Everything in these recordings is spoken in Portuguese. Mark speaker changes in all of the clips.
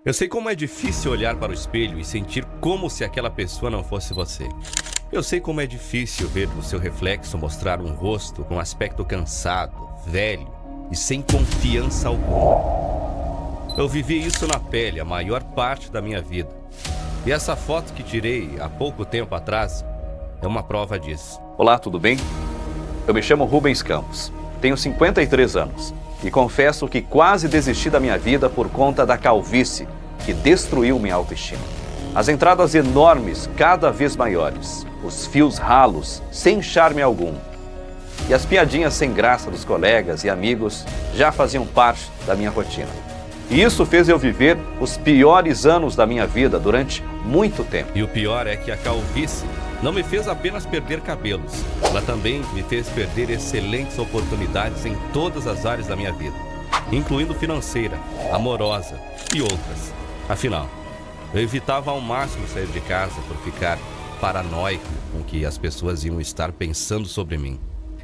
Speaker 1: Eu sei como é difícil olhar para o espelho e sentir como se aquela pessoa não fosse você. Eu sei como é difícil ver o seu reflexo mostrar um rosto com aspecto cansado, velho e sem confiança alguma. Eu vivi isso na pele a maior parte da minha vida. E essa foto que tirei há pouco tempo atrás é uma prova disso.
Speaker 2: Olá, tudo bem? Eu me chamo Rubens Campos, tenho 53 anos e confesso que quase desisti da minha vida por conta da calvície que destruiu minha autoestima. As entradas enormes, cada vez maiores, os fios ralos, sem charme algum, e as piadinhas sem graça dos colegas e amigos já faziam parte da minha rotina. E isso fez eu viver os piores anos da minha vida durante muito tempo.
Speaker 1: E o pior é que a calvície não me fez apenas perder cabelos, ela também me fez perder excelentes oportunidades em todas as áreas da minha vida, incluindo financeira, amorosa e outras. Afinal, eu evitava ao máximo sair de casa por ficar paranoico com o que as pessoas iam estar pensando sobre mim.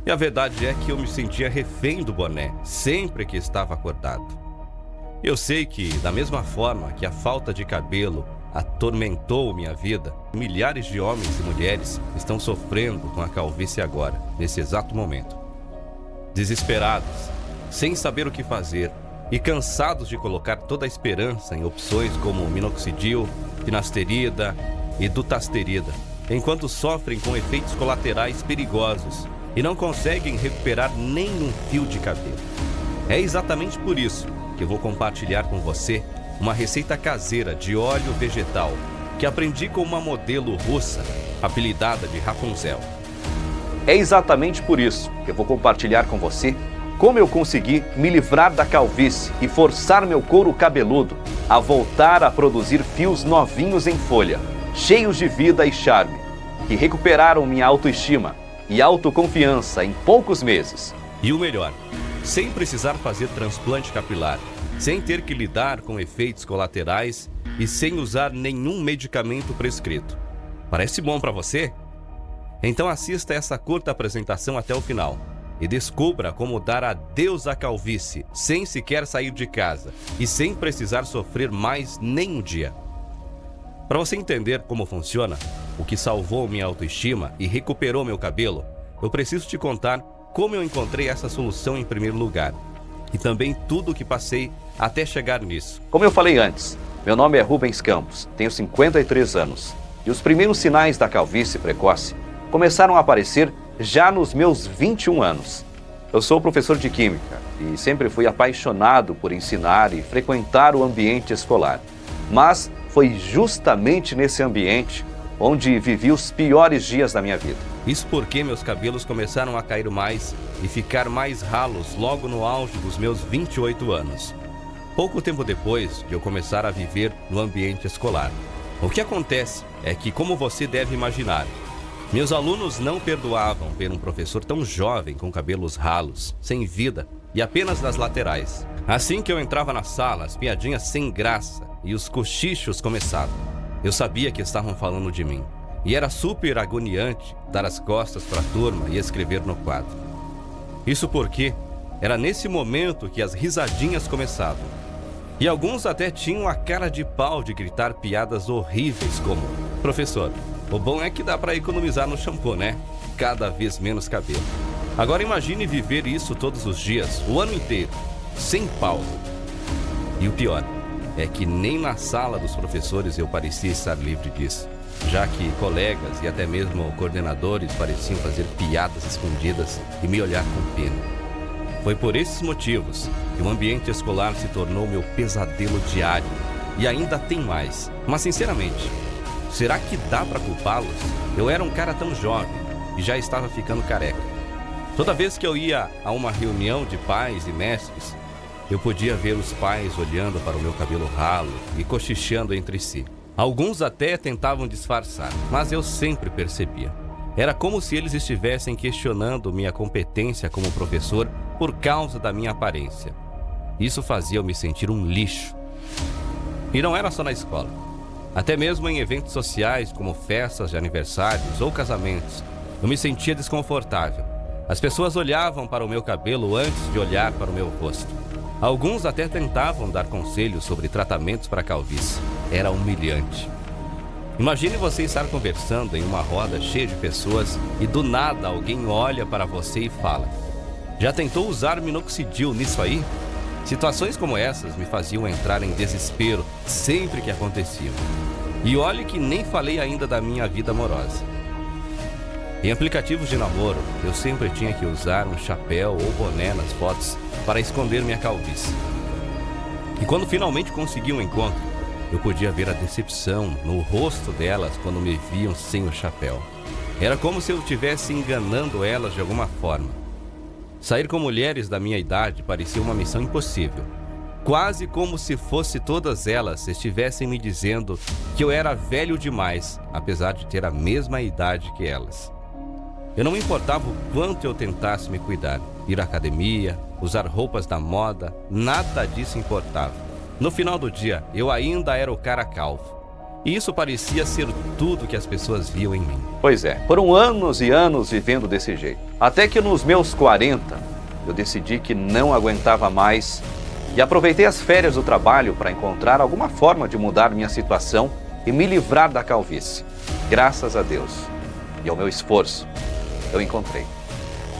Speaker 1: E a verdade é que eu me sentia refém do boné sempre que estava acordado. Eu sei que, da mesma forma que a falta de cabelo atormentou minha vida, milhares de homens e mulheres estão sofrendo com a calvície agora, nesse exato momento. Desesperados, sem saber o que fazer e cansados de colocar toda a esperança em opções como minoxidil, finasterida e dutasterida, enquanto sofrem com efeitos colaterais perigosos e não conseguem recuperar nem um fio de cabelo. É exatamente por isso que eu vou compartilhar com você uma receita caseira de óleo vegetal que aprendi com uma modelo russa, apelidada de Rapunzel.
Speaker 2: É exatamente por isso que eu vou compartilhar com você como eu consegui me livrar da calvície e forçar meu couro cabeludo a voltar a produzir fios novinhos em folha, cheios de vida e charme, que recuperaram minha autoestima e autoconfiança em poucos meses.
Speaker 1: E o melhor, sem precisar fazer transplante capilar, sem ter que lidar com efeitos colaterais e sem usar nenhum medicamento prescrito. Parece bom para você? Então assista essa curta apresentação até o final e descubra como dar adeus à calvície sem sequer sair de casa e sem precisar sofrer mais nem um dia. Para você entender como funciona, o que salvou minha autoestima e recuperou meu cabelo, eu preciso te contar como eu encontrei essa solução em primeiro lugar e também tudo o que passei até chegar nisso.
Speaker 2: Como eu falei antes, meu nome é Rubens Campos, tenho 53 anos e os primeiros sinais da calvície precoce começaram a aparecer já nos meus 21 anos. Eu sou professor de Química e sempre fui apaixonado por ensinar e frequentar o ambiente escolar. Mas foi justamente nesse ambiente onde vivi os piores dias da minha vida.
Speaker 1: Isso porque meus cabelos começaram a cair mais e ficar mais ralos logo no auge dos meus 28 anos. Pouco tempo depois de eu começar a viver no ambiente escolar. O que acontece é que, como você deve imaginar, meus alunos não perdoavam ver um professor tão jovem com cabelos ralos, sem vida e apenas nas laterais. Assim que eu entrava na sala, as piadinhas sem graça e os cochichos começavam. Eu sabia que estavam falando de mim. E era super agoniante dar as costas para a turma e escrever no quadro. Isso porque era nesse momento que as risadinhas começavam. E alguns até tinham a cara de pau de gritar piadas horríveis como: professor, o bom é que dá para economizar no shampoo, né? Cada vez menos cabelo. Agora imagine viver isso todos os dias, o ano inteiro, sem pausa. E o pior é que nem na sala dos professores eu parecia estar livre disso, já que colegas e até mesmo coordenadores pareciam fazer piadas escondidas e me olhar com pena. Foi por esses motivos que o ambiente escolar se tornou meu pesadelo diário e ainda tem mais. Mas sinceramente, será que dá para culpá-los? Eu era um cara tão jovem e já estava ficando careca. Toda vez que eu ia a uma reunião de pais e mestres, eu podia ver os pais olhando para o meu cabelo ralo e cochichando entre si. Alguns até tentavam disfarçar, mas eu sempre percebia. Era como se eles estivessem questionando minha competência como professor por causa da minha aparência. Isso fazia eu me sentir um lixo. E não era só na escola. Até mesmo em eventos sociais, como festas de aniversários ou casamentos, eu me sentia desconfortável. As pessoas olhavam para o meu cabelo antes de olhar para o meu rosto. Alguns até tentavam dar conselhos sobre tratamentos para calvície. Era humilhante. Imagine você estar conversando em uma roda cheia de pessoas e do nada alguém olha para você e fala: "Já tentou usar minoxidil nisso aí?" Situações como essas me faziam entrar em desespero sempre que aconteciam. E olhe que nem falei ainda da minha vida amorosa. Em aplicativos de namoro, eu sempre tinha que usar um chapéu ou boné nas fotos para esconder minha calvície. E quando finalmente consegui um encontro, eu podia ver a decepção no rosto delas quando me viam sem o chapéu. Era como se eu estivesse enganando elas de alguma forma. Sair com mulheres da minha idade parecia uma missão impossível. Quase como se fosse todas elas estivessem me dizendo que eu era velho demais, apesar de ter a mesma idade que elas. Eu não me importava o quanto eu tentasse me cuidar, ir à academia, usar roupas da moda, nada disso importava. No final do dia, eu ainda era o cara calvo. E isso parecia ser tudo que as pessoas viam em mim.
Speaker 2: Pois é, foram anos e anos vivendo desse jeito. Até que nos meus 40, eu decidi que não aguentava mais e aproveitei as férias do trabalho para encontrar alguma forma de mudar minha situação e me livrar da calvície. Graças a Deus e ao meu esforço, eu encontrei.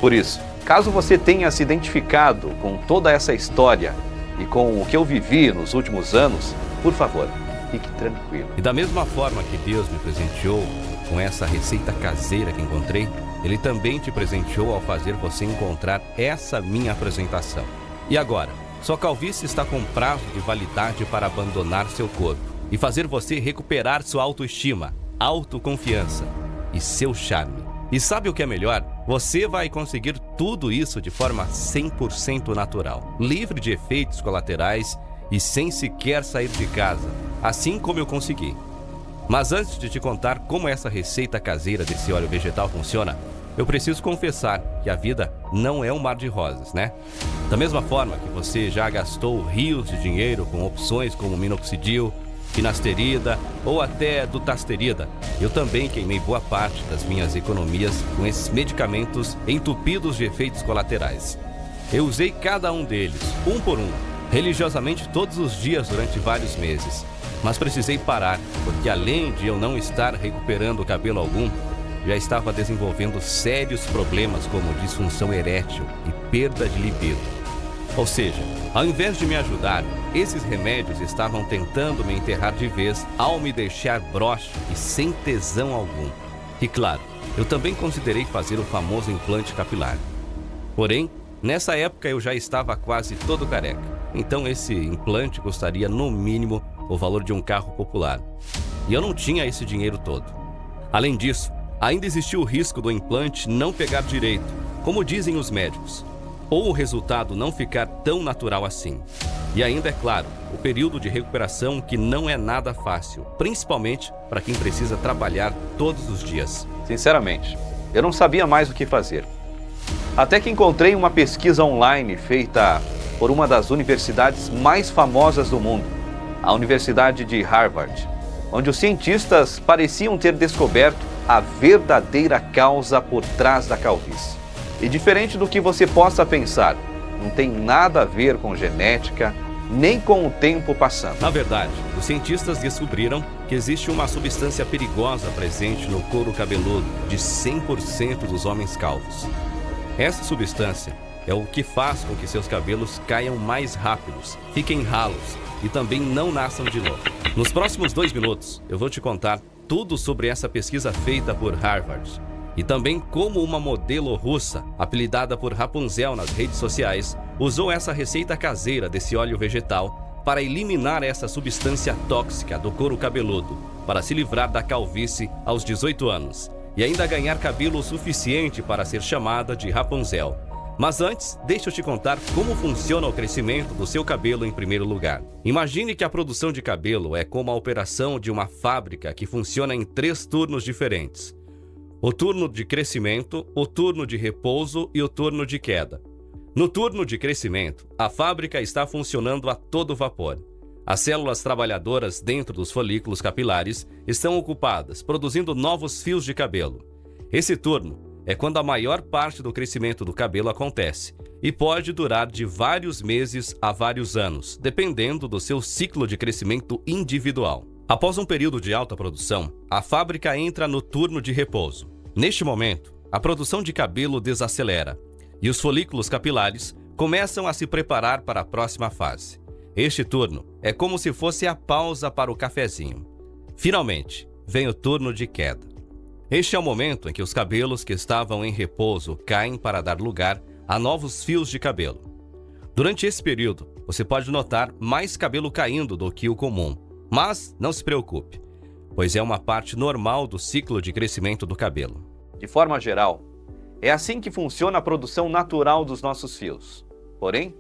Speaker 2: Por isso, caso você tenha se identificado com toda essa história e com o que eu vivi nos últimos anos, por favor, fique tranquilo.
Speaker 1: E da mesma forma que Deus me presenteou com essa receita caseira que encontrei, Ele também te presenteou ao fazer você encontrar essa minha apresentação. E agora, sua calvície está com prazo de validade para abandonar seu corpo e fazer você recuperar sua autoestima, autoconfiança e seu charme. E sabe o que é melhor? Você vai conseguir tudo isso de forma 100% natural, livre de efeitos colaterais e sem sequer sair de casa, assim como eu consegui. Mas antes de te contar como essa receita caseira desse óleo vegetal funciona, eu preciso confessar que a vida não é um mar de rosas, né? Da mesma forma que você já gastou rios de dinheiro com opções como minoxidil, finasterida ou até dutasterida, eu também queimei boa parte das minhas economias com esses medicamentos entupidos de efeitos colaterais. Eu usei cada um deles, um por um, religiosamente todos os dias durante vários meses. Mas precisei parar, porque além de eu não estar recuperando cabelo algum, já estava desenvolvendo sérios problemas como disfunção erétil e perda de libido. Ou seja, ao invés de me ajudar, esses remédios estavam tentando me enterrar de vez ao me deixar broxe e sem tesão algum. E claro, eu também considerei fazer o famoso implante capilar. Porém, nessa época eu já estava quase todo careca, então esse implante custaria no mínimo o valor de um carro popular. E eu não tinha esse dinheiro todo. Além disso, ainda existia o risco do implante não pegar direito, como dizem os médicos, ou o resultado não ficar tão natural assim. E ainda, é claro, o período de recuperação que não é nada fácil, principalmente para quem precisa trabalhar todos os dias.
Speaker 2: Sinceramente, eu não sabia mais o que fazer. Até que encontrei uma pesquisa online feita por uma das universidades mais famosas do mundo, a Universidade de Harvard, onde os cientistas pareciam ter descoberto a verdadeira causa por trás da calvície. E diferente do que você possa pensar, não tem nada a ver com genética, nem com o tempo passando.
Speaker 1: Na verdade, os cientistas descobriram que existe uma substância perigosa presente no couro cabeludo de 100% dos homens calvos. Essa substância é o que faz com que seus cabelos caiam mais rápidos, fiquem ralos e também não nasçam de novo. Nos próximos 2 minutos, eu vou te contar tudo sobre essa pesquisa feita por Harvard e também como uma modelo russa, apelidada por Rapunzel nas redes sociais, usou essa receita caseira desse óleo vegetal para eliminar essa substância tóxica do couro cabeludo, para se livrar da calvície aos 18 anos e ainda ganhar cabelo suficiente para ser chamada de Rapunzel. Mas antes, deixa eu te contar como funciona o crescimento do seu cabelo em primeiro lugar. Imagine que a produção de cabelo é como a operação de uma fábrica que funciona em 3 turnos diferentes. O turno de crescimento, o turno de repouso e o turno de queda. No turno de crescimento, a fábrica está funcionando a todo vapor. As células trabalhadoras dentro dos folículos capilares estão ocupadas, produzindo novos fios de cabelo. Esse turno é quando a maior parte do crescimento do cabelo acontece e pode durar de vários meses a vários anos, dependendo do seu ciclo de crescimento individual. Após um período de alta produção, a fábrica entra no turno de repouso. Neste momento, a produção de cabelo desacelera e os folículos capilares começam a se preparar para a próxima fase. Este turno é como se fosse a pausa para o cafezinho. Finalmente, vem o turno de queda. Este é o momento em que os cabelos que estavam em repouso caem para dar lugar a novos fios de cabelo. Durante esse período, você pode notar mais cabelo caindo do que o comum, mas não se preocupe, pois é uma parte normal do ciclo de crescimento do cabelo.
Speaker 2: De forma geral, é assim que funciona a produção natural dos nossos fios. Porém,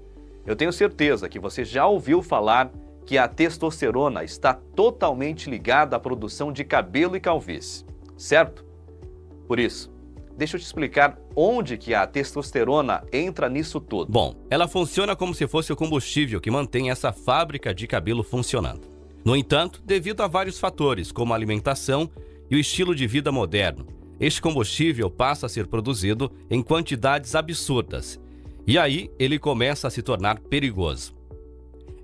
Speaker 2: eu tenho certeza que você já ouviu falar que a testosterona está totalmente ligada à produção de cabelo e calvície, certo? Por isso, deixa eu te explicar onde que a testosterona entra nisso tudo.
Speaker 1: Bom, ela funciona como se fosse o combustível que mantém essa fábrica de cabelo funcionando. No entanto, devido a vários fatores, como a alimentação e o estilo de vida moderno, este combustível passa a ser produzido em quantidades absurdas, e aí ele começa a se tornar perigoso.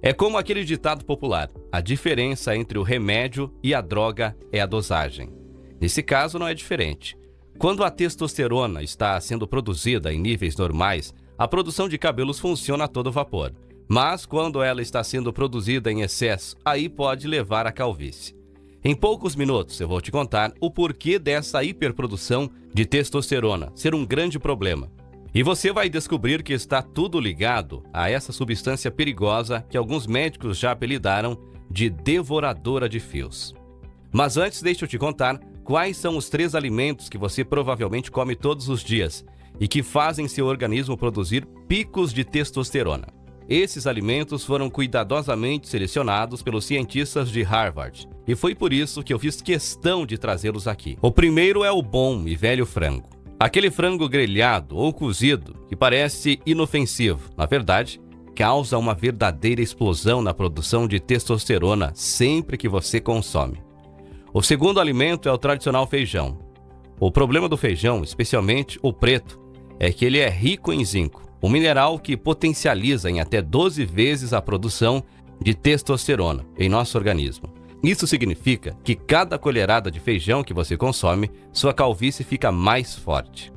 Speaker 1: É como aquele ditado popular: a diferença entre o remédio e a droga é a dosagem. Nesse caso não é diferente. Quando a testosterona está sendo produzida em níveis normais, a produção de cabelos funciona a todo vapor. Mas quando ela está sendo produzida em excesso, aí pode levar à calvície. Em poucos minutos eu vou te contar o porquê dessa hiperprodução de testosterona ser um grande problema. E você vai descobrir que está tudo ligado a essa substância perigosa que alguns médicos já apelidaram de devoradora de fios. Mas antes, deixa eu te contar quais são os 3 alimentos que você provavelmente come todos os dias e que fazem seu organismo produzir picos de testosterona. Esses alimentos foram cuidadosamente selecionados pelos cientistas de Harvard, e foi por isso que eu fiz questão de trazê-los aqui. O primeiro é o bom e velho frango. Aquele frango grelhado ou cozido que parece inofensivo, na verdade, causa uma verdadeira explosão na produção de testosterona sempre que você consome. O segundo alimento é o tradicional feijão. O problema do feijão, especialmente o preto, é que ele é rico em zinco, um mineral que potencializa em até 12 vezes a produção de testosterona em nosso organismo. Isso significa que cada colherada de feijão que você consome, sua calvície fica mais forte.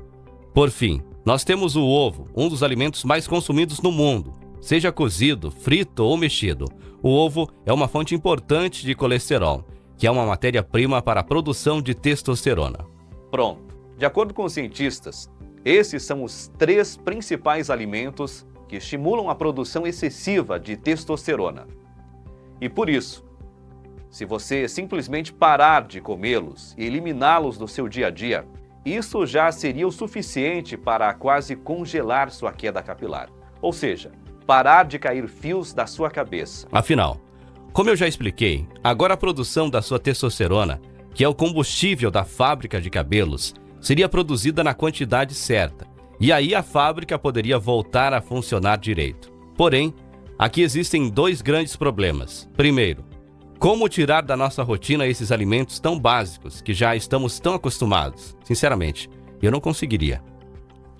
Speaker 1: Por fim, nós temos o ovo, um dos alimentos mais consumidos no mundo. Seja cozido, frito ou mexido, o ovo é uma fonte importante de colesterol, que é uma matéria-prima para a produção de testosterona.
Speaker 2: Pronto. De acordo com os cientistas, esses são os 3 principais alimentos que estimulam a produção excessiva de testosterona. E por isso, se você simplesmente parar de comê-los e eliminá-los do seu dia a dia, isso já seria o suficiente para quase congelar sua queda capilar. Ou seja, parar de cair fios da sua cabeça.
Speaker 1: Afinal, como eu já expliquei, agora a produção da sua testosterona, que é o combustível da fábrica de cabelos, seria produzida na quantidade certa, e aí a fábrica poderia voltar a funcionar direito. Porém, aqui existem 2 grandes problemas. Primeiro, como tirar da nossa rotina esses alimentos tão básicos que já estamos tão acostumados? Sinceramente, eu não conseguiria.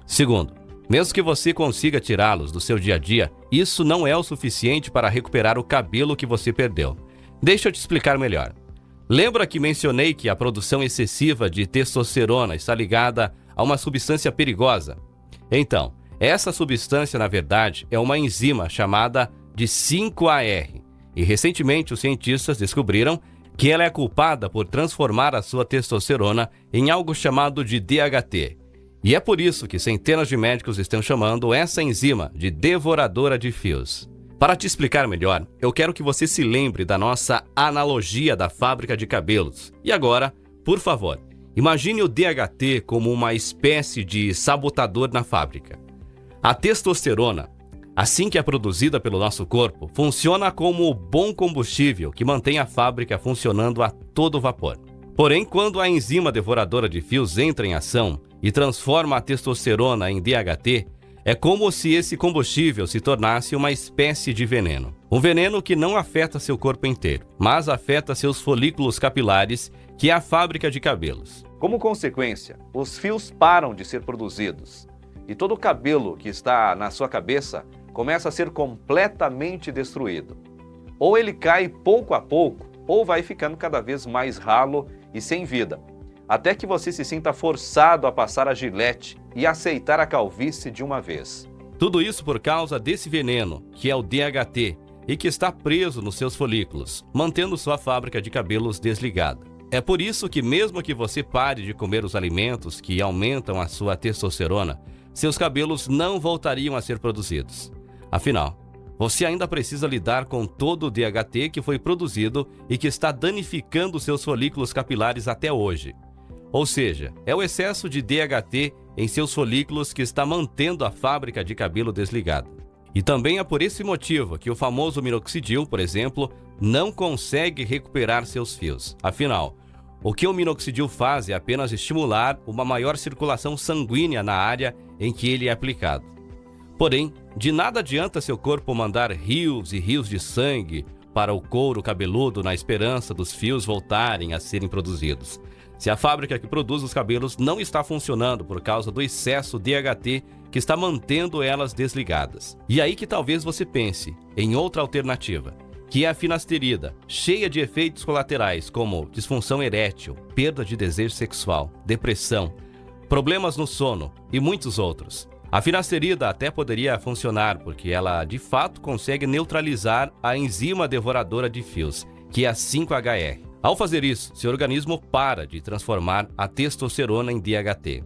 Speaker 1: Segundo, mesmo que você consiga tirá-los do seu dia a dia, isso não é o suficiente para recuperar o cabelo que você perdeu. Deixa eu te explicar melhor. Lembra que mencionei que a produção excessiva de testosterona está ligada a uma substância perigosa? Então, essa substância, na verdade, é uma enzima chamada de 5-AR. E recentemente os cientistas descobriram que ela é culpada por transformar a sua testosterona em algo chamado de DHT. E é por isso que centenas de médicos estão chamando essa enzima de devoradora de fios. Para te explicar melhor, eu quero que você se lembre da nossa analogia da fábrica de cabelos. E agora, por favor, imagine o DHT como uma espécie de sabotador na fábrica. A testosterona, assim que é produzida pelo nosso corpo, funciona como o bom combustível que mantém a fábrica funcionando a todo vapor. Porém, quando a enzima devoradora de fios entra em ação e transforma a testosterona em DHT, é como se esse combustível se tornasse uma espécie de veneno. Um veneno que não afeta seu corpo inteiro, mas afeta seus folículos capilares, que é a fábrica de cabelos.
Speaker 2: Como consequência, os fios param de ser produzidos e todo o cabelo que está na sua cabeça começa a ser completamente destruído. Ou ele cai pouco a pouco, ou vai ficando cada vez mais ralo e sem vida, até que você se sinta forçado a passar a gilete e aceitar a calvície de uma vez.
Speaker 1: Tudo isso por causa desse veneno, que é o DHT, e que está preso nos seus folículos, mantendo sua fábrica de cabelos desligada. É por isso que mesmo que você pare de comer os alimentos que aumentam a sua testosterona, seus cabelos não voltariam a ser produzidos. Afinal, você ainda precisa lidar com todo o DHT que foi produzido e que está danificando seus folículos capilares até hoje. Ou seja, é o excesso de DHT em seus folículos que está mantendo a fábrica de cabelo desligada. E também é por esse motivo que o famoso minoxidil, por exemplo, não consegue recuperar seus fios. Afinal, o que o minoxidil faz é apenas estimular uma maior circulação sanguínea na área em que ele é aplicado. Porém, de nada adianta seu corpo mandar rios e rios de sangue para o couro cabeludo na esperança dos fios voltarem a serem produzidos, se a fábrica que produz os cabelos não está funcionando por causa do excesso de DHT que está mantendo elas desligadas. E aí que talvez você pense em outra alternativa, que é a finasterida, cheia de efeitos colaterais como disfunção erétil, perda de desejo sexual, depressão, problemas no sono e muitos outros. A finasterida até poderia funcionar porque ela de fato consegue neutralizar a enzima devoradora de fios, que é a 5-HR. Ao fazer isso, seu organismo para de transformar a testosterona em DHT.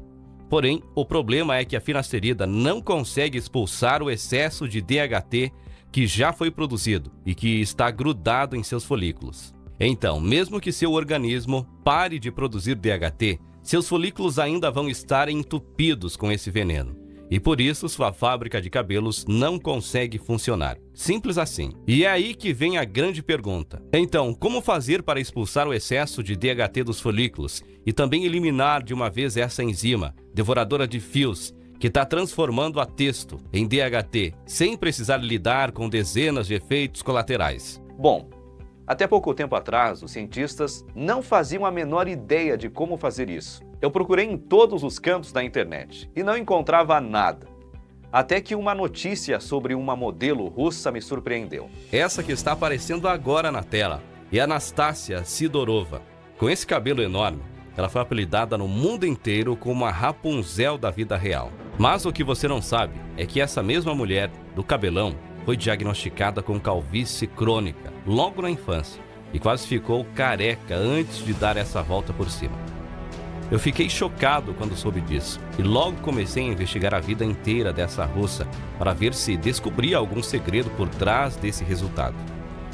Speaker 1: Porém, o problema é que a finasterida não consegue expulsar o excesso de DHT que já foi produzido e que está grudado em seus folículos. Então, mesmo que seu organismo pare de produzir DHT, seus folículos ainda vão estar entupidos com esse veneno. E por isso sua fábrica de cabelos não consegue funcionar. Simples assim. E é aí que vem a grande pergunta. Então, como fazer para expulsar o excesso de DHT dos folículos e também eliminar de uma vez essa enzima devoradora de fios que está transformando a testo em DHT sem precisar lidar com dezenas de efeitos colaterais?
Speaker 2: Bom, até pouco tempo atrás, os cientistas não faziam a menor ideia de como fazer isso. Eu procurei em todos os cantos da internet e não encontrava nada. Até que uma notícia sobre uma modelo russa me surpreendeu.
Speaker 1: Essa que está aparecendo agora na tela é Anastasia Sidorova. Com esse cabelo enorme, ela foi apelidada no mundo inteiro como a Rapunzel da vida real. Mas o que você não sabe é que essa mesma mulher do cabelão foi diagnosticada com calvície crônica logo na infância e quase ficou careca antes de dar essa volta por cima. Eu fiquei chocado quando soube disso e logo comecei a investigar a vida inteira dessa russa para ver se descobria algum segredo por trás desse resultado.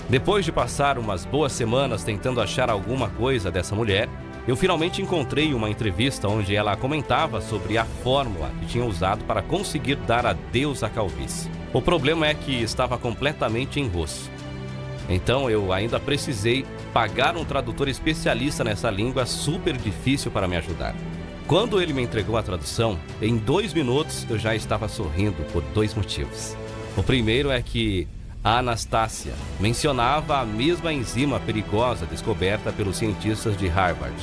Speaker 1: Depois de passar umas boas semanas tentando achar alguma coisa dessa mulher, eu finalmente encontrei uma entrevista onde ela comentava sobre a fórmula que tinha usado para conseguir dar adeus à calvície. O problema é que estava completamente em russo. Então eu ainda precisei pagar um tradutor especialista nessa língua super difícil para me ajudar. Quando ele me entregou a tradução, em 2 minutos eu já estava sorrindo por 2 motivos. O primeiro é que a Anastasia mencionava a mesma enzima perigosa descoberta pelos cientistas de Harvard.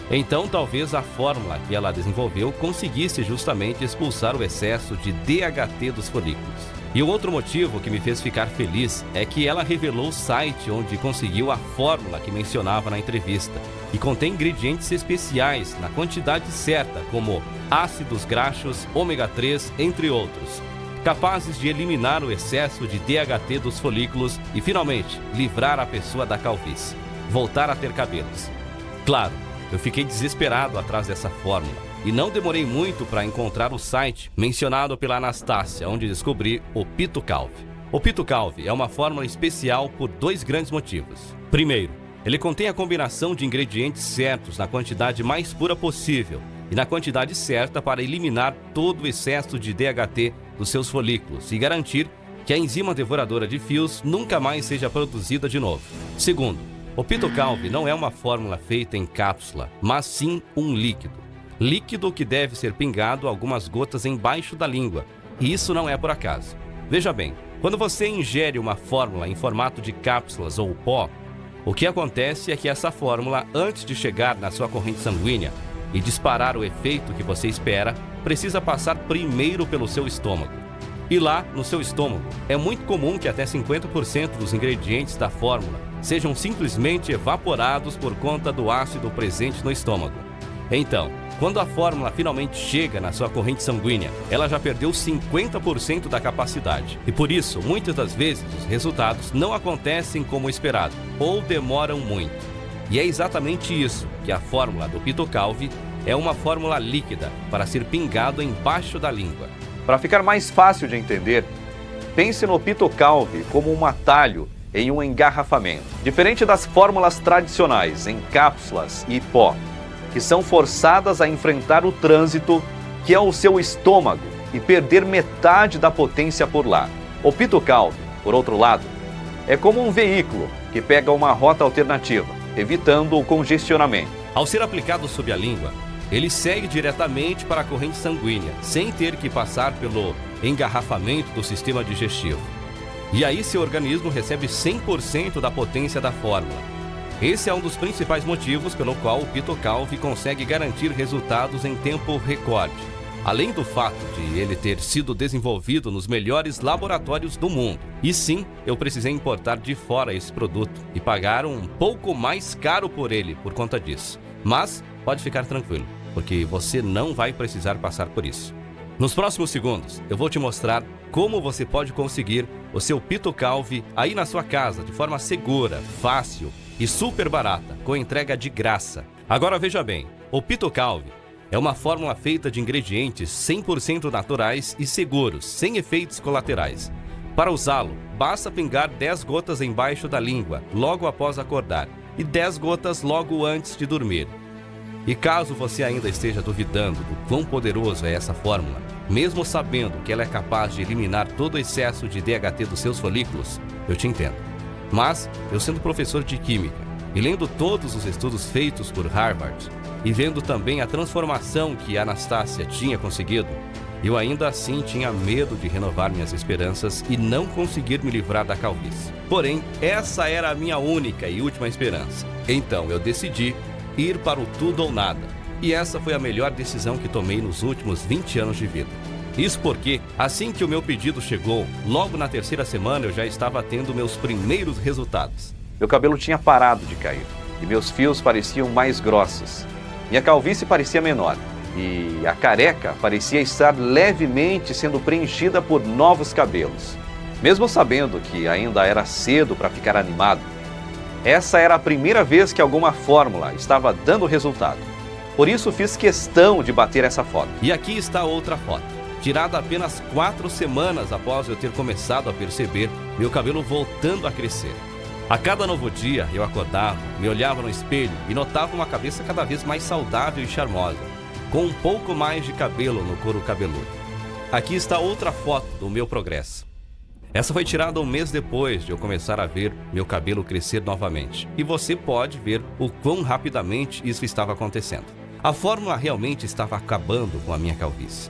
Speaker 1: Então talvez a fórmula que ela desenvolveu conseguisse justamente expulsar o excesso de DHT dos folículos. E o outro motivo que me fez ficar feliz é que ela revelou o site onde conseguiu a fórmula que mencionava na entrevista e contém ingredientes especiais na quantidade certa, como ácidos graxos, ômega 3, entre outros, capazes de eliminar o excesso de DHT dos folículos e finalmente livrar a pessoa da calvície, voltar a ter cabelos. Claro, eu fiquei desesperado atrás dessa fórmula. E não demorei muito para encontrar o site mencionado pela Anastasia, onde descobri o Pitucalv. O Pitucalv é uma fórmula especial por 2 grandes motivos. Primeiro, ele contém a combinação de ingredientes certos na quantidade mais pura possível e na quantidade certa para eliminar todo o excesso de DHT dos seus folículos e garantir que a enzima devoradora de fios nunca mais seja produzida de novo. Segundo, o Pitucalv não é uma fórmula feita em cápsula, mas sim um líquido. Líquido que deve ser pingado algumas gotas embaixo da língua, e isso não é por acaso. Veja bem, quando você ingere uma fórmula em formato de cápsulas ou pó, o que acontece é que essa fórmula, antes de chegar na sua corrente sanguínea, e disparar o efeito que você espera, precisa passar primeiro pelo seu estômago. E lá, no seu estômago, é muito comum que até 50% dos ingredientes da fórmula sejam simplesmente evaporados por conta do ácido presente no estômago. Então, quando a fórmula finalmente chega na sua corrente sanguínea, ela já perdeu 50% da capacidade. E por isso, muitas das vezes, os resultados não acontecem como esperado, ou demoram muito. E é exatamente isso que a fórmula do PitoCalvi é uma fórmula líquida para ser pingado embaixo da língua.
Speaker 2: Para ficar mais fácil de entender, pense no PitoCalvi como um atalho em um engarrafamento. Diferente das fórmulas tradicionais em cápsulas e pó, que são forçadas a enfrentar o trânsito, que é o seu estômago, e perder metade da potência por lá. O PitoCalvi, por outro lado, é como um veículo que pega uma rota alternativa, evitando o congestionamento.
Speaker 1: Ao ser aplicado sob a língua, ele segue diretamente para a corrente sanguínea, sem ter que passar pelo engarrafamento do sistema digestivo. E aí seu organismo recebe 100% da potência da fórmula. Esse é um dos principais motivos pelo qual o PitoCalvi consegue garantir resultados em tempo recorde. Além do fato de ele ter sido desenvolvido nos melhores laboratórios do mundo. E sim, eu precisei importar de fora esse produto e pagar um pouco mais caro por ele por conta disso. Mas pode ficar tranquilo, porque você não vai precisar passar por isso. Nos próximos segundos, eu vou te mostrar como você pode conseguir o seu PitoCalvi aí na sua casa de forma segura, fácil e super barata, com entrega de graça. Agora veja bem, o PitoCalvi é uma fórmula feita de ingredientes 100% naturais e seguros, sem efeitos colaterais. Para usá-lo, basta pingar 10 gotas embaixo da língua, logo após acordar, e 10 gotas logo antes de dormir. E caso você ainda esteja duvidando do quão poderoso é essa fórmula, mesmo sabendo que ela é capaz de eliminar todo o excesso de DHT dos seus folículos, eu te entendo. Mas, eu sendo professor de Química e lendo todos os estudos feitos por Harvard e vendo também a transformação que a Anastácia tinha conseguido, eu ainda assim tinha medo de renovar minhas esperanças e não conseguir me livrar da calvície. Porém, essa era a minha única e última esperança. Então, eu decidi ir para o tudo ou nada. E essa foi a melhor decisão que tomei nos últimos 20 anos de vida. Isso porque, assim que o meu pedido chegou, logo na terceira semana eu já estava tendo meus primeiros resultados.
Speaker 2: Meu cabelo tinha parado de cair e meus fios pareciam mais grossos. Minha calvície parecia menor e a careca parecia estar levemente sendo preenchida por novos cabelos. Mesmo sabendo que ainda era cedo para ficar animado, essa era a primeira vez que alguma fórmula estava dando resultado. Por isso fiz questão de bater essa foto.
Speaker 1: E aqui está outra foto, tirada apenas 4 semanas após eu ter começado a perceber meu cabelo voltando a crescer. A cada novo dia eu acordava, me olhava no espelho e notava uma cabeça cada vez mais saudável e charmosa, com um pouco mais de cabelo no couro cabeludo. Aqui está outra foto do meu progresso. Essa foi tirada um mês depois de eu começar a ver meu cabelo crescer novamente. E você pode ver o quão rapidamente isso estava acontecendo. A fórmula realmente estava acabando com a minha calvície.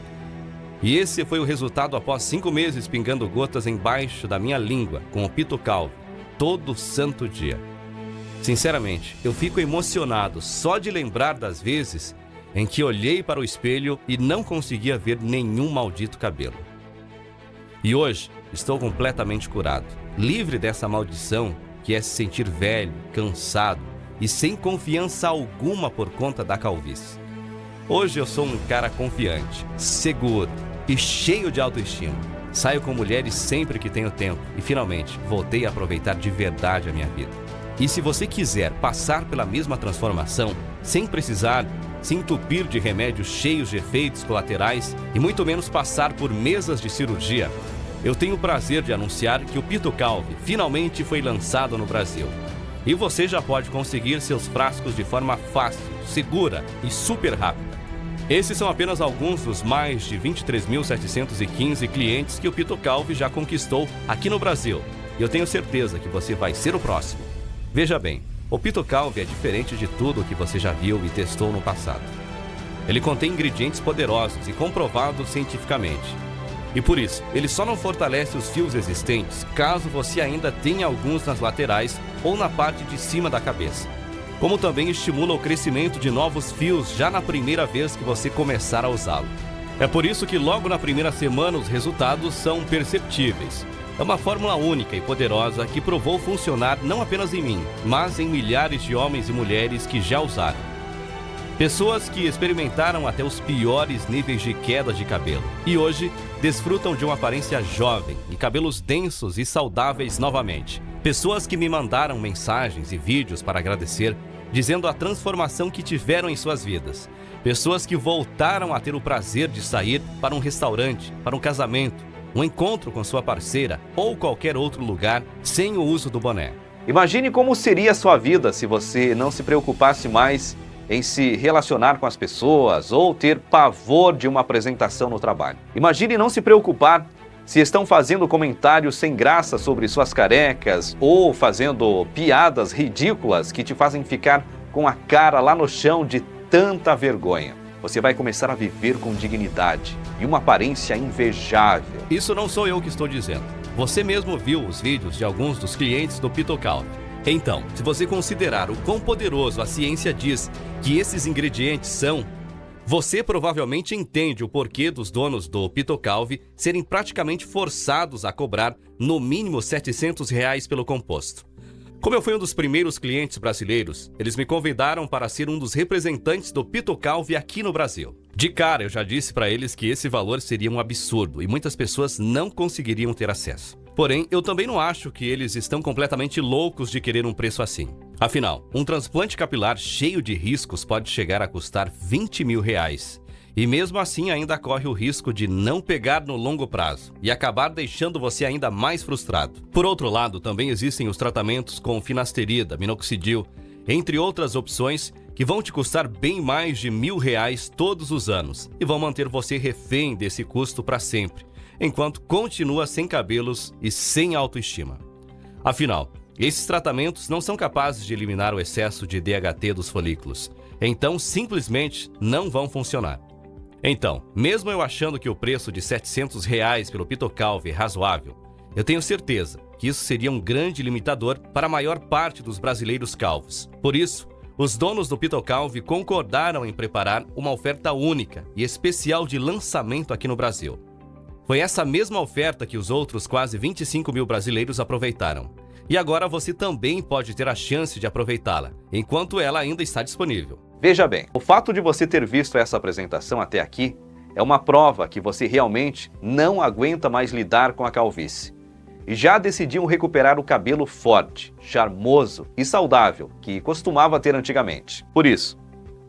Speaker 1: E esse foi o resultado após 5 meses pingando gotas embaixo da minha língua com o PitoCalvi, todo santo dia. Sinceramente, eu fico emocionado só de lembrar das vezes em que olhei para o espelho e não conseguia ver nenhum maldito cabelo. E hoje, estou completamente curado, livre dessa maldição que é se sentir velho, cansado e sem confiança alguma por conta da calvície. Hoje eu sou um cara confiante, seguro e cheio de autoestima. Saio com mulheres sempre que tenho tempo e finalmente voltei a aproveitar de verdade a minha vida. E se você quiser passar pela mesma transformação, sem precisar se entupir de remédios cheios de efeitos colaterais e muito menos passar por mesas de cirurgia, eu tenho o prazer de anunciar que o PitoCalvi finalmente foi lançado no Brasil. E você já pode conseguir seus frascos de forma fácil, segura e super rápida. Esses são apenas alguns dos mais de 23.715 clientes que o PitoCalvi já conquistou aqui no Brasil. E eu tenho certeza que você vai ser o próximo. Veja bem, o PitoCalvi é diferente de tudo o que você já viu e testou no passado. Ele contém ingredientes poderosos e comprovados cientificamente. E por isso, ele só não fortalece os fios existentes caso você ainda tenha alguns nas laterais ou na parte de cima da cabeça. como também estimula o crescimento de novos fios já na primeira vez que você começar a usá-lo. É por isso que logo na primeira semana os resultados são perceptíveis. É uma fórmula única e poderosa que provou funcionar não apenas em mim, mas em milhares de homens e mulheres que já usaram. Pessoas que experimentaram até os piores níveis de queda de cabelo e hoje desfrutam de uma aparência jovem e cabelos densos e saudáveis novamente. Pessoas que me mandaram mensagens e vídeos para agradecer, dizendo a transformação que tiveram em suas vidas. Pessoas que voltaram a ter o prazer de sair para um restaurante, para um casamento, um encontro com sua parceira ou qualquer outro lugar sem o uso do boné.
Speaker 2: Imagine como seria a sua vida se você não se preocupasse mais em se relacionar com as pessoas ou ter pavor de uma apresentação no trabalho. Imagine não se preocupar se estão fazendo comentários sem graça sobre suas carecas ou fazendo piadas ridículas que te fazem ficar com a cara lá no chão de tanta vergonha. Você vai começar a viver com dignidade e uma aparência invejável.
Speaker 1: Isso não sou eu que estou dizendo. Você mesmo viu os vídeos de alguns dos clientes do PitoCalv. Então, se você considerar o quão poderoso a ciência diz que esses ingredientes são, você provavelmente entende o porquê dos donos do PitoCalv serem praticamente forçados a cobrar no mínimo R$ 700 pelo composto. Como eu fui um dos primeiros clientes brasileiros, eles me convidaram para ser um dos representantes do PitoCalv aqui no Brasil. De cara, eu já disse para eles que esse valor seria um absurdo e muitas pessoas não conseguiriam ter acesso. Porém, eu também não acho que eles estão completamente loucos de querer um preço assim. Afinal, um transplante capilar cheio de riscos pode chegar a custar R$20 mil. E mesmo assim ainda corre o risco de não pegar no longo prazo e acabar deixando você ainda mais frustrado. Por outro lado, também existem os tratamentos com finasterida, minoxidil, entre outras opções que vão te custar bem mais de R$1.000 todos os anos e vão manter você refém desse custo para sempre, enquanto continua sem cabelos e sem autoestima. Afinal, esses tratamentos não são capazes de eliminar o excesso de DHT dos folículos, então simplesmente não vão funcionar. Então, mesmo eu achando que o preço de R$ 700 pelo PitoCalv é razoável, eu tenho certeza que isso seria um grande limitador para a maior parte dos brasileiros calvos. Por isso, os donos do PitoCalv concordaram em preparar uma oferta única e especial de lançamento aqui no Brasil. Foi essa mesma oferta que os outros quase 25 mil brasileiros aproveitaram. E agora você também pode ter a chance de aproveitá-la, enquanto ela ainda está disponível.
Speaker 2: Veja bem, o fato de você ter visto essa apresentação até aqui é uma prova que você realmente não aguenta mais lidar com a calvície. E já decidiu recuperar o cabelo forte, charmoso e saudável que costumava ter antigamente. Por isso,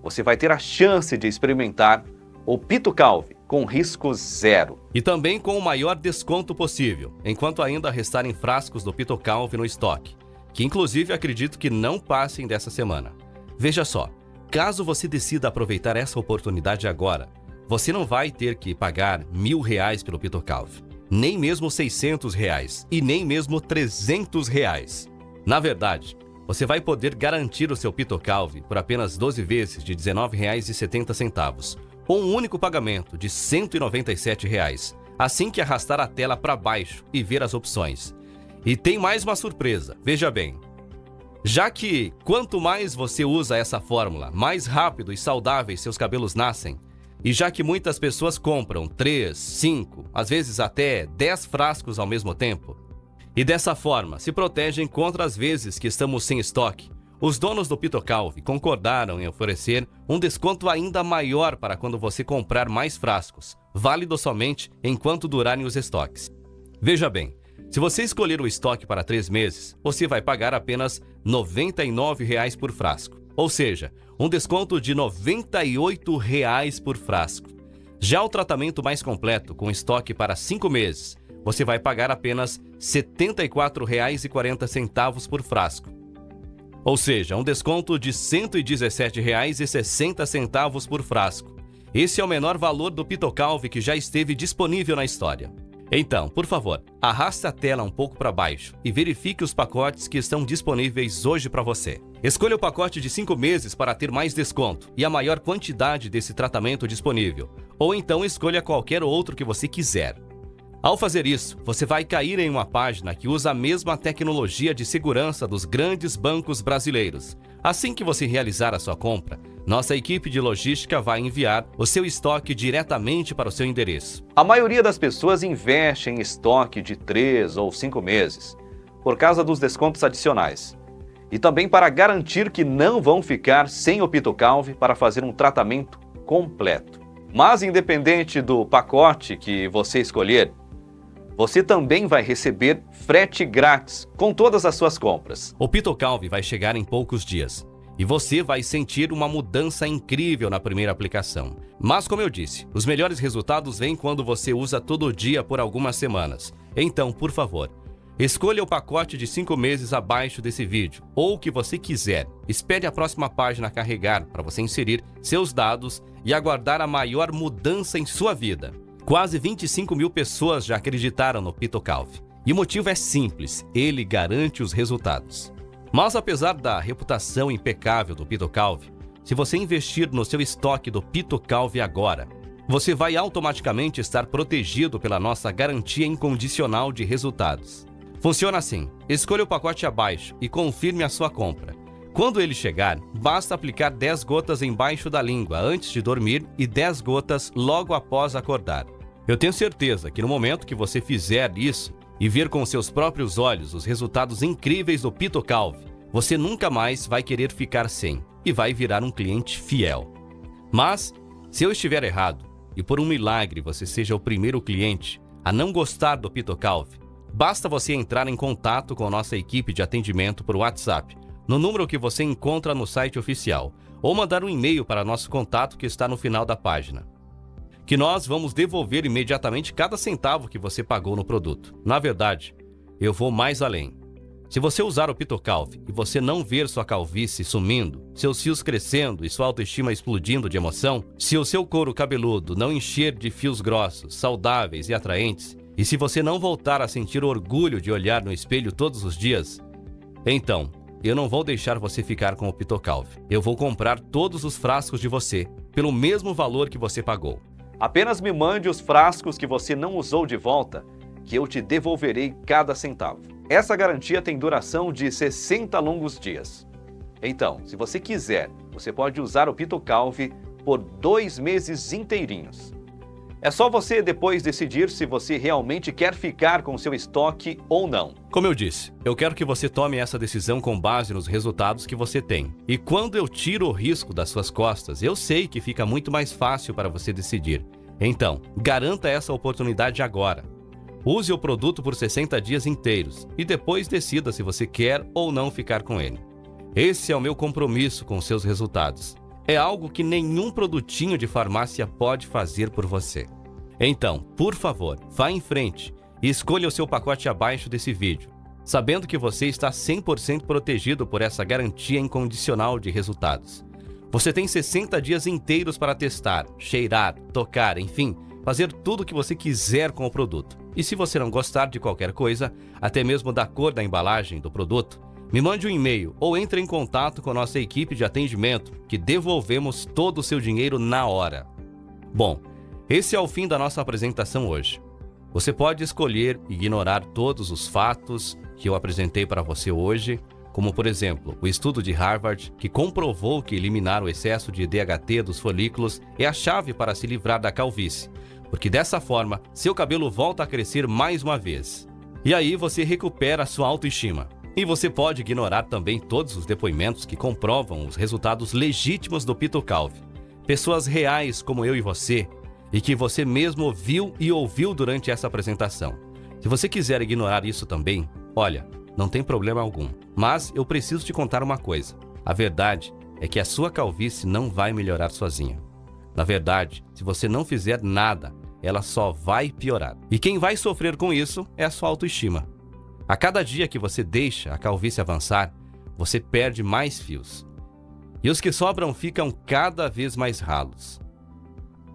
Speaker 2: você vai ter a chance de experimentar o PitoCalv com risco zero.
Speaker 1: E também com o maior desconto possível, enquanto ainda restarem frascos do PitoCalv no estoque, que inclusive acredito que não passem dessa semana. Veja só, caso você decida aproveitar essa oportunidade agora, você não vai ter que pagar R$1.000 pelo PitoCalv, nem mesmo R$600 e nem mesmo R$300. Na verdade, você vai poder garantir o seu PitoCalv por apenas 12 vezes de R$19,70, ou um único pagamento de R$197, assim que arrastar a tela para baixo e ver as opções. E tem mais uma surpresa, veja bem. Já que quanto mais você usa essa fórmula, mais rápido e saudáveis seus cabelos nascem, e já que muitas pessoas compram 3, 5, às vezes até 10 frascos ao mesmo tempo, e dessa forma se protegem contra as vezes que estamos sem estoque, os donos do PitoCalv concordaram em oferecer um desconto ainda maior para quando você comprar mais frascos, válido somente enquanto durarem os estoques. Veja bem, se você escolher o estoque para 3 meses, você vai pagar apenas R$ 99 por frasco, ou seja, um desconto de R$ 98 por frasco. Já o tratamento mais completo, com estoque para 5 meses, você vai pagar apenas R$ 74,40 por frasco. Ou seja, um desconto de R$ 117,60 por frasco. Esse é o menor valor do PitoCalv que já esteve disponível na história. Então, por favor, arraste a tela um pouco para baixo e verifique os pacotes que estão disponíveis hoje para você. Escolha o pacote de 5 meses para ter mais desconto e a maior quantidade desse tratamento disponível, ou então escolha qualquer outro que você quiser. Ao fazer isso, você vai cair em uma página que usa a mesma tecnologia de segurança dos grandes bancos brasileiros. Assim que você realizar a sua compra, nossa equipe de logística vai enviar o seu estoque diretamente para o seu endereço.
Speaker 2: A maioria das pessoas investe em estoque de 3 ou 5 meses, por causa dos descontos adicionais. E também para garantir que não vão ficar sem o PitoCalv para fazer um tratamento completo. Mas independente do pacote que você escolher, você também vai receber frete grátis com todas as suas compras.
Speaker 1: O PitoCalv vai chegar em poucos dias e você vai sentir uma mudança incrível na primeira aplicação. Mas como eu disse, os melhores resultados vêm quando você usa todo dia por algumas semanas. Então, por favor, escolha o pacote de 5 meses abaixo desse vídeo ou o que você quiser. Espere a próxima página carregar para você inserir seus dados e aguardar a maior mudança em sua vida. Quase 25 mil pessoas já acreditaram no PitoCalv. E o motivo é simples, ele garante os resultados. Mas apesar da reputação impecável do PitoCalv, se você investir no seu estoque do PitoCalv agora, você vai automaticamente estar protegido pela nossa garantia incondicional de resultados. Funciona assim, escolha o pacote abaixo e confirme a sua compra. Quando ele chegar, basta aplicar 10 gotas embaixo da língua antes de dormir e 10 gotas logo após acordar. Eu tenho certeza que no momento que você fizer isso e ver com seus próprios olhos os resultados incríveis do PitoCalv, você nunca mais vai querer ficar sem e vai virar um cliente fiel. Mas, se eu estiver errado e por um milagre você seja o primeiro cliente a não gostar do PitoCalv, basta você entrar em contato com a nossa equipe de atendimento por WhatsApp, no número que você encontra no site oficial, ou mandar um e-mail para nosso contato que está no final da página, que nós vamos devolver imediatamente cada centavo que você pagou no produto. Na verdade, eu vou mais além. Se você usar o PitoCalv e você não ver sua calvície sumindo, seus fios crescendo e sua autoestima explodindo de emoção, se o seu couro cabeludo não encher de fios grossos, saudáveis e atraentes, e se você não voltar a sentir orgulho de olhar no espelho todos os dias, então, eu não vou deixar você ficar com o PitoCalv. Eu vou comprar todos os frascos de você, pelo mesmo valor que você pagou.
Speaker 2: Apenas me mande os frascos que você não usou de volta, que eu te devolverei cada centavo. Essa garantia tem duração de 60 longos dias. Então, se você quiser, você pode usar o PitoCalv por 2 meses inteirinhos. É só você depois decidir se você realmente quer ficar com seu estoque ou não.
Speaker 1: Como eu disse, eu quero que você tome essa decisão com base nos resultados que você tem. E quando eu tiro o risco das suas costas, eu sei que fica muito mais fácil para você decidir. Então, garanta essa oportunidade agora. Use o produto por 60 dias inteiros e depois decida se você quer ou não ficar com ele. Esse é o meu compromisso com seus resultados. É algo que nenhum produtinho de farmácia pode fazer por você. Então, por favor, vá em frente e escolha o seu pacote abaixo desse vídeo, sabendo que você está 100% protegido por essa garantia incondicional de resultados. Você tem 60 dias inteiros para testar, cheirar, tocar, enfim, fazer tudo o que você quiser com o produto. E se você não gostar de qualquer coisa, até mesmo da cor da embalagem do produto, me mande um e-mail ou entre em contato com a nossa equipe de atendimento, que devolvemos todo o seu dinheiro na hora. Bom, esse é o fim da nossa apresentação hoje. Você pode escolher ignorar todos os fatos que eu apresentei para você hoje, como por exemplo, o estudo de Harvard que comprovou que eliminar o excesso de DHT dos folículos é a chave para se livrar da calvície, porque dessa forma, seu cabelo volta a crescer mais uma vez. E aí você recupera a sua autoestima. E você pode ignorar também todos os depoimentos que comprovam os resultados legítimos do PitoCalv. Pessoas reais como eu e você, e que você mesmo viu e ouviu durante essa apresentação. Se você quiser ignorar isso também, olha, não tem problema algum. Mas eu preciso te contar uma coisa. A verdade é que a sua calvície não vai melhorar sozinha. Na verdade, se você não fizer nada, ela só vai piorar. E quem vai sofrer com isso é a sua autoestima. A cada dia que você deixa a calvície avançar, você perde mais fios. E os que sobram ficam cada vez mais ralos.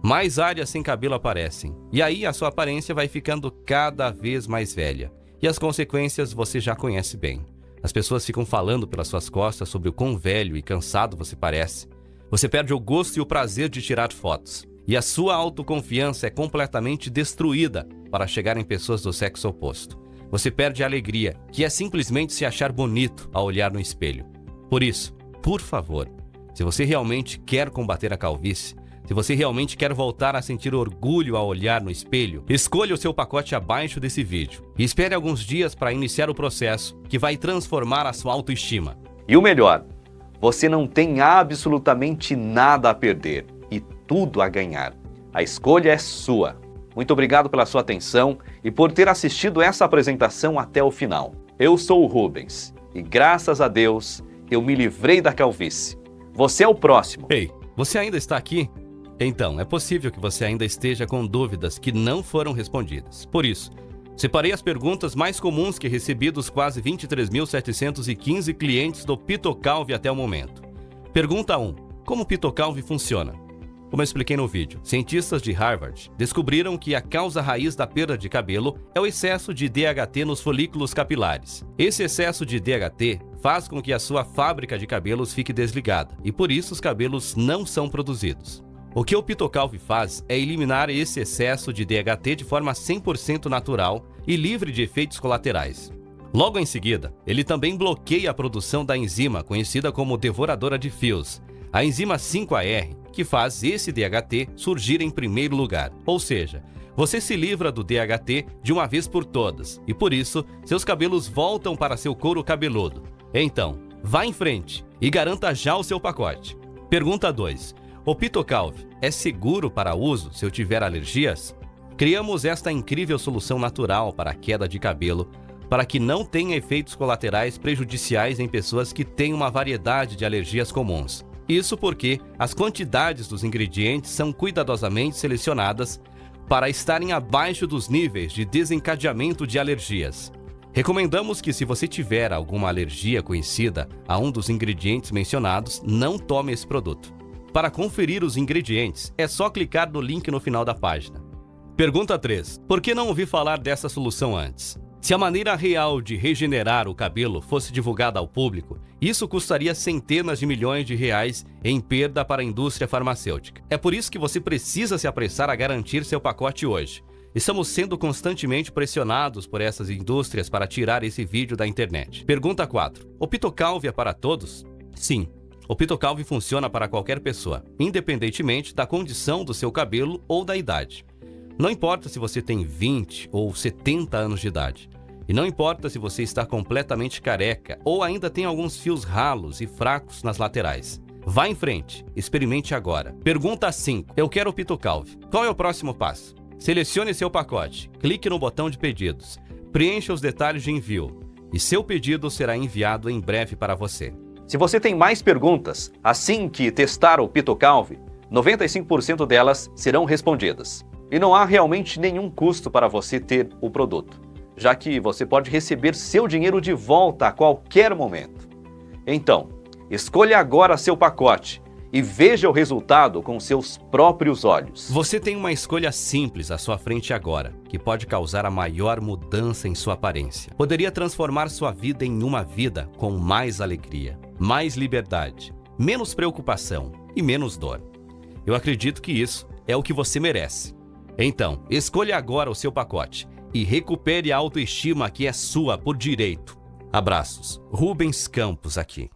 Speaker 1: Mais áreas sem cabelo aparecem. E aí a sua aparência vai ficando cada vez mais velha. E as consequências você já conhece bem. As pessoas ficam falando pelas suas costas sobre o quão velho e cansado você parece. Você perde o gosto e o prazer de tirar fotos. e a sua autoconfiança é completamente destruída para chegar em pessoas do sexo oposto. Você perde a alegria, que é simplesmente se achar bonito ao olhar no espelho. Por isso, por favor, se você realmente quer combater a calvície, se você realmente quer voltar a sentir orgulho ao olhar no espelho, escolha o seu pacote abaixo desse vídeo e espere alguns dias para iniciar o processo que vai transformar a sua autoestima.
Speaker 2: E o melhor, você não tem absolutamente nada a perder e tudo a ganhar. A escolha é sua. Muito obrigado pela sua atenção e por ter assistido essa apresentação até o final. Eu sou o Rubens e graças a Deus eu me livrei da calvície. Você é o próximo.
Speaker 1: Ei, você ainda está aqui? Então, é possível que você ainda esteja com dúvidas que não foram respondidas. Por isso, separei as perguntas mais comuns que recebi dos quase 23.715 clientes do PitoCalvi até o momento. Pergunta 1. Como o PitoCalvi funciona? Como eu expliquei no vídeo, cientistas de Harvard descobriram que a causa raiz da perda de cabelo é o excesso de DHT nos folículos capilares. Esse excesso de DHT faz com que a sua fábrica de cabelos fique desligada e por isso os cabelos não são produzidos. O que o PitoCalvi faz é eliminar esse excesso de DHT de forma 100% natural e livre de efeitos colaterais. Logo em seguida, ele também bloqueia a produção da enzima conhecida como devoradora de fios, a enzima 5-AR, que faz esse DHT surgir em primeiro lugar. Ou seja, você se livra do DHT de uma vez por todas e por isso seus cabelos voltam para seu couro cabeludo. Então, vá em frente e garanta já o seu pacote. Pergunta 2. O PitoCalvi é seguro para uso se eu tiver alergias? Criamos esta incrível solução natural para a queda de cabelo para que não tenha efeitos colaterais prejudiciais em pessoas que têm uma variedade de alergias comuns. Isso porque as quantidades dos ingredientes são cuidadosamente selecionadas para estarem abaixo dos níveis de desencadeamento de alergias. Recomendamos que, se você tiver alguma alergia conhecida a um dos ingredientes mencionados, não tome esse produto. Para conferir os ingredientes, é só clicar no link no final da página. Pergunta 3. Por que não ouvi falar dessa solução antes? Se a maneira real de regenerar o cabelo fosse divulgada ao público, isso custaria centenas de milhões de reais em perda para a indústria farmacêutica. É por isso que você precisa se apressar a garantir seu pacote hoje. Estamos sendo constantemente pressionados por essas indústrias para tirar esse vídeo da internet. Pergunta 4. O PitoCalvi é para todos? Sim. O PitoCalvi funciona para qualquer pessoa, independentemente da condição do seu cabelo ou da idade. Não importa se você tem 20 ou 70 anos de idade. E não importa se você está completamente careca ou ainda tem alguns fios ralos e fracos nas laterais. Vá em frente, experimente agora. Pergunta 5. Eu quero o PitoCalvi. Qual é o próximo passo? Selecione seu pacote, clique no botão de pedidos, preencha os detalhes de envio e seu pedido será enviado em breve para você.
Speaker 2: Se você tem mais perguntas, assim que testar o PitoCalvi, 95% delas serão respondidas. E não há realmente nenhum custo para você ter o produto, já que você pode receber seu dinheiro de volta a qualquer momento. Então, escolha agora seu pacote e veja o resultado com seus próprios olhos.
Speaker 1: Você tem uma escolha simples à sua frente agora, que pode causar a maior mudança em sua aparência. Poderia transformar sua vida em uma vida com mais alegria, mais liberdade, menos preocupação e menos dor. Eu acredito que isso é o que você merece. Então, escolha agora o seu pacote e recupere a autoestima que é sua por direito. Abraços. Rubens Campos aqui.